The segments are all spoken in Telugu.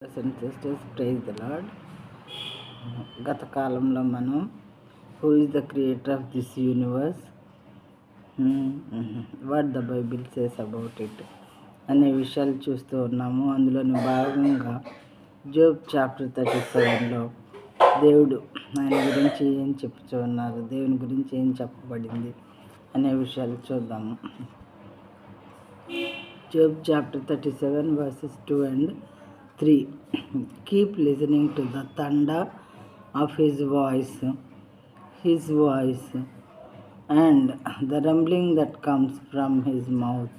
And sisters, praise the lord. గత కాలంలో మనం who is the creator of this universe, what the Bible says about it అనే విషయాలు చూస్తూ ఉన్నాము. అందులోని భాగంగా జోబ్ చాప్టర్ 37లో దేవుడు ఆయన గురించి ఏం చెప్తూ ఉన్నారు, దేవుని గురించి ఏం చెప్పబడింది అనే విషయాలు చూద్దాము. Job chapter 37 verses 2 and 3. Keep listening to the thunder of his voice, and the rumbling that comes from his mouth.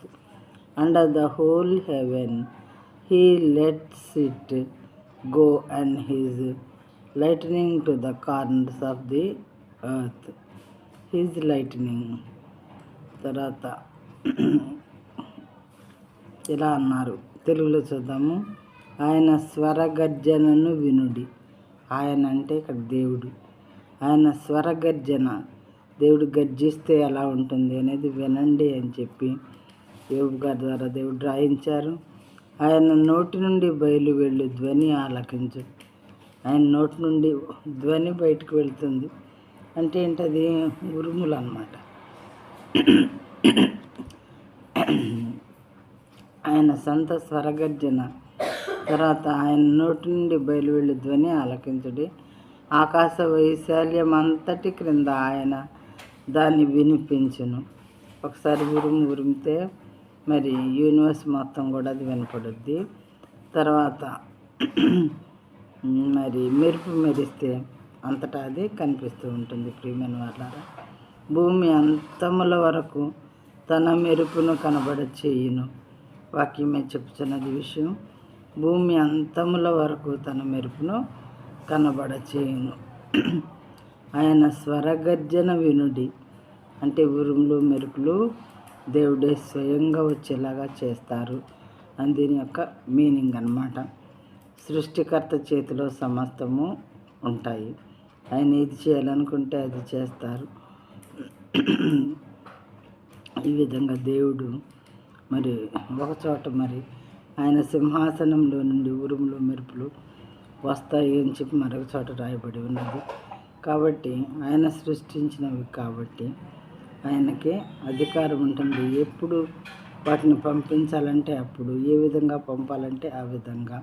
Under the whole heaven he lets it go, and his lightning to the corners of the earth. His lightning. తర్వాత ఇలా అన్నారు. తెలుగులో చూద్దాము. ఆయన స్వరగర్జనను వినుడి. ఆయన అంటే ఇక్కడ దేవుడు. ఆయన స్వరగర్జన, దేవుడు గర్జిస్తే ఎలా ఉంటుంది అనేది వినండి అని చెప్పి యోబు గారి ద్వారా దేవుడు రాయించారు. ఆయన నోటి నుండి బయలు వెళ్ళు ధ్వని ఆలకించు. ఆయన నోటి నుండి ధ్వని బయటకు వెళ్తుంది అంటే ఏంటది? ఉరుములు అన్నమాట. ఆయన సొంత స్వరగర్జన. తర్వాత ఆయన నోటి నుండి బయలువెళ్ళు ధ్వని ఆలకించుడి. ఆకాశ వైశాల్యం అంతటి క్రింద ఆయన దాన్ని వినిపించును. ఒకసారి ఉరిమితే మరి యూనివర్స్ మొత్తం కూడా అది వినపడుద్ది. తర్వాత మరి మెరుపు మెరిస్తే అంతటా అది కనిపిస్తూ ఉంటుంది. ప్రియమైన వాళ్ళారా, భూమి అంతముల వరకు తన మెరుపును కనబడ చేయును. వాక్యమే చెప్తున్నది విషయం. భూమి అంతముల వరకు తన మెరుపును కనబడ చేయును. ఆయన స్వరగర్జన వినుడి అంటే ఉరుములు మెరుపులు దేవుడే స్వయంగా వచ్చేలాగా చేస్తారు అని దీని యొక్క మీనింగ్ అన్నమాట. సృష్టికర్త చేతిలో సమస్తము ఉంటాయి. ఆయన ఏది చేయాలనుకుంటే అది చేస్తారు. ఈ విధంగా దేవుడు మరి ఒకచోట మరి ఆయన సింహాసనంలో నుండి ఉరుములు మెరుపులు వస్తాయి అని చెప్పి మరొక చోట రాయబడి ఉన్నది. కాబట్టి ఆయన సృష్టించినవి కాబట్టి ఆయనకే అధికారం ఉంటుంది. ఎప్పుడు వాటిని పంపించాలంటే అప్పుడు, ఏ విధంగా పంపాలంటే ఆ విధంగా.